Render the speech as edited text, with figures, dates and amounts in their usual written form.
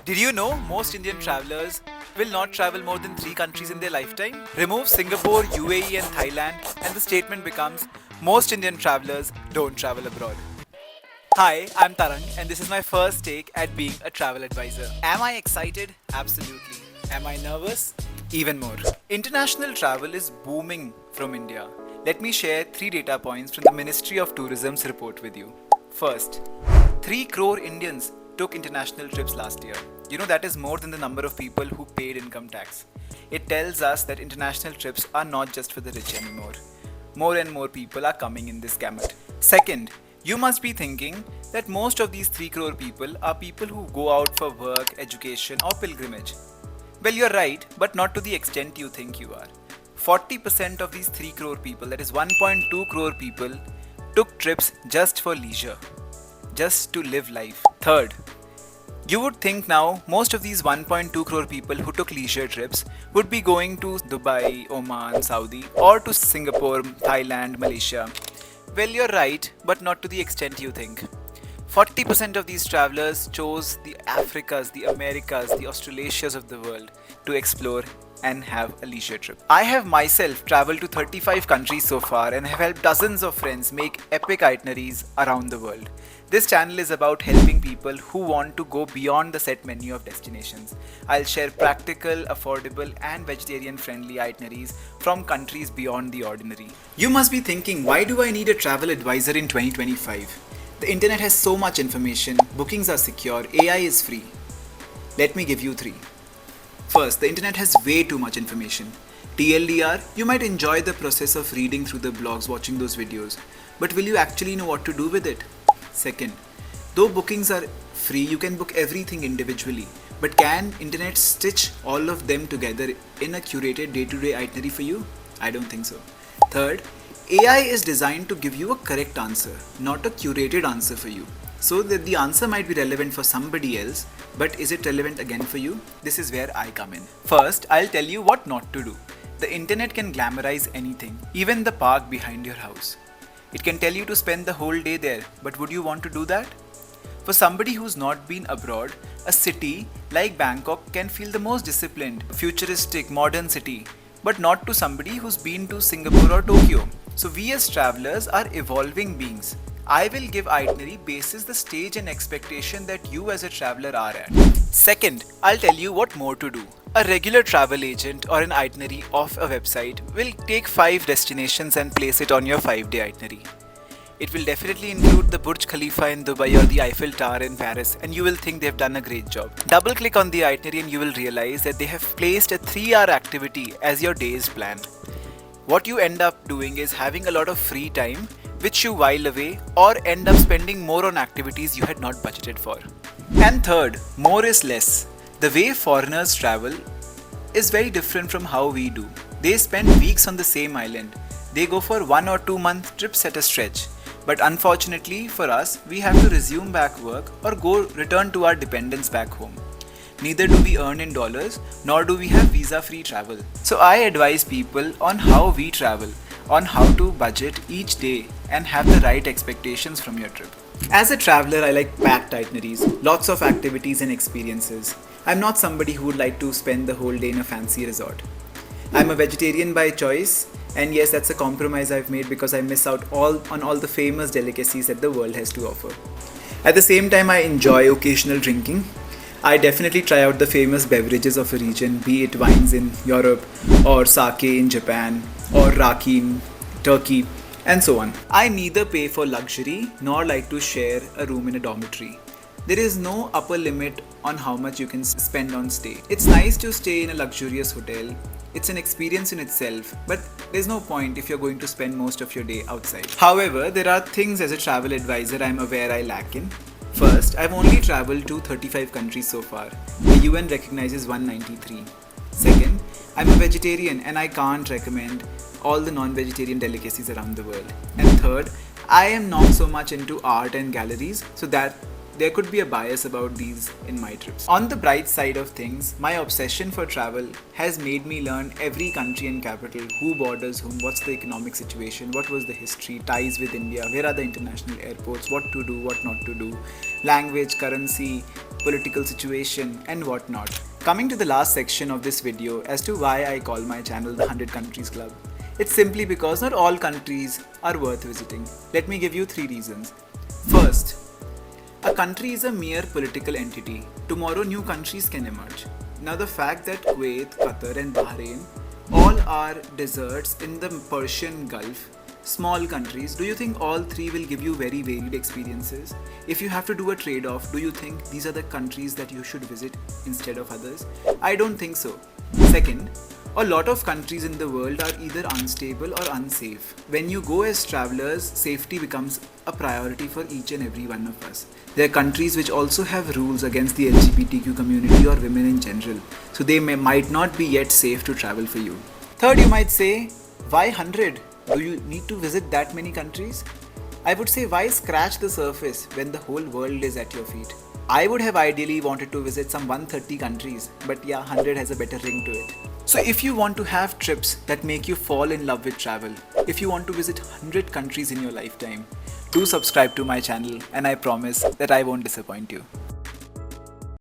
Did you know most Indian travelers will not travel more than 3 countries in their lifetime? Remove Singapore, UAE, and Thailand, and the statement becomes most Indian travelers don't travel abroad. Hi, I'm Tarang, and this is my first take at being a travel advisor. Am I excited? Absolutely. Am I nervous? Even more. International travel is booming from India. Let me share 3 data points from the Ministry of Tourism's report with you. First, 3 crore Indians took international trips last year. You know, that is more than the number of people who paid income tax. It tells us that international trips are not just for the rich anymore. More and more people are coming in this gamut. Second, you must be thinking that most of these 3 crore people are people who go out for work, education, or pilgrimage. Well, you're right, but not to the extent you think you are. 40% of these 3 crore people, that is 1.2 crore people, took trips just for leisure, just to live life. Third, you would think now most of these 1.2 crore people who took leisure trips would be going to Dubai, Oman, Saudi, or to Singapore, Thailand, Malaysia. Well, you're right, but not to the extent you think. 40% of these travelers chose the Africas, the Americas, the Australasias of the world to explore and have a leisure trip. I have myself traveled to 35 countries so far and have helped dozens of friends make epic itineraries around the world. This channel is about helping people who want to go beyond the set menu of destinations. I'll share practical, affordable, and vegetarian friendly itineraries from countries beyond the ordinary. You must be thinking, why do I need a travel advisor in 2025? The internet has so much information, bookings are secure, AI is free. Let me give you 3. First, the internet has way too much information. TLDR, you might enjoy the process of reading through the blogs, watching those videos, but will you actually know what to do with it? Second, though bookings are free, you can book everything individually, but can internet stitch all of them together in a curated day-to-day itinerary for you? I don't think so. Third, AI is designed to give you a correct answer, not a curated answer for you. So that the answer might be relevant for somebody else, but is it relevant again for you? This is where I come in. First, I'll tell you what not to do. The internet can glamorize anything, even the park behind your house. It can tell you to spend the whole day there, but would you want to do that? For somebody who's not been abroad, a city like Bangkok can feel the most disciplined, futuristic, modern city, but not to somebody who's been to Singapore or Tokyo. So we as travelers are evolving beings. I will give itinerary basis the stage and expectation that you as a traveler are at. Second, I'll tell you what more to do. A regular travel agent or an itinerary of a website will take 5 destinations and place it on your 5-day itinerary. It will definitely include the Burj Khalifa in Dubai or the Eiffel Tower in Paris, and you will think they've done a great job. Double click on the itinerary and you will realize that they have placed a 3-hour activity as your day's plan. What you end up doing is having a lot of free time which you while away or end up spending more on activities you had not budgeted for. And third, more is less. The way foreigners travel is very different from how we do. They spend weeks on the same island. They go for 1 or 2 month trips at a stretch. But unfortunately for us, we have to resume back work or return to our dependents back home. Neither do we earn in dollars, nor do we have visa-free travel. So I advise people on how we travel, on how to budget each day and have the right expectations from your trip. As a traveler, I like packed itineraries, lots of activities and experiences. I'm not somebody who would like to spend the whole day in a fancy resort. I'm a vegetarian by choice, and yes, that's a compromise I've made because I miss out on all the famous delicacies that the world has to offer. At the same time, I enjoy occasional drinking. I definitely try out the famous beverages of a region, be it wines in Europe, or sake in Japan, or raki in Turkey, and so on. I neither pay for luxury nor like to share a room in a dormitory. There is no upper limit on how much you can spend on stay. It's nice to stay in a luxurious hotel. It's an experience in itself, but there's no point if you're going to spend most of your day outside. However, there are things as a travel advisor I'm aware I lack in. First, I've only traveled to 35 countries so far. The UN recognizes 193. Second, I'm a vegetarian and I can't recommend all the non-vegetarian delicacies around the world. And third, I am not so much into art and galleries, so that there could be a bias about these in my trips. On the bright side of things, my obsession for travel has made me learn every country and capital, who borders whom, what's the economic situation, what was the history, ties with India, where are the international airports, what to do, what not to do, language, currency, political situation, and whatnot. Coming to the last section of this video as to why I call my channel the 100 Countries Club. It's simply because not all countries are worth visiting. Let me give you 3 reasons. First, a country is a mere political entity. Tomorrow new countries can emerge. Now the fact that Kuwait, Qatar and Bahrain all are deserts in the Persian Gulf, small countries, do you think all 3 will give you very varied experiences? If you have to do a trade-off, do you think these are the countries that you should visit instead of others? I don't think so. Second, a lot of countries in the world are either unstable or unsafe. When you go as travelers, safety becomes a priority for each and every one of us. There are countries which also have rules against the LGBTQ community or women in general, so they might not be yet safe to travel for you. Third, you might say, why 100? Do you need to visit that many countries? I would say, why scratch the surface when the whole world is at your feet? I would have ideally wanted to visit some 130 countries, but yeah, 100 has a better ring to it. So if you want to have trips that make you fall in love with travel, if you want to visit 100 countries in your lifetime, do subscribe to my channel and I promise that I won't disappoint you.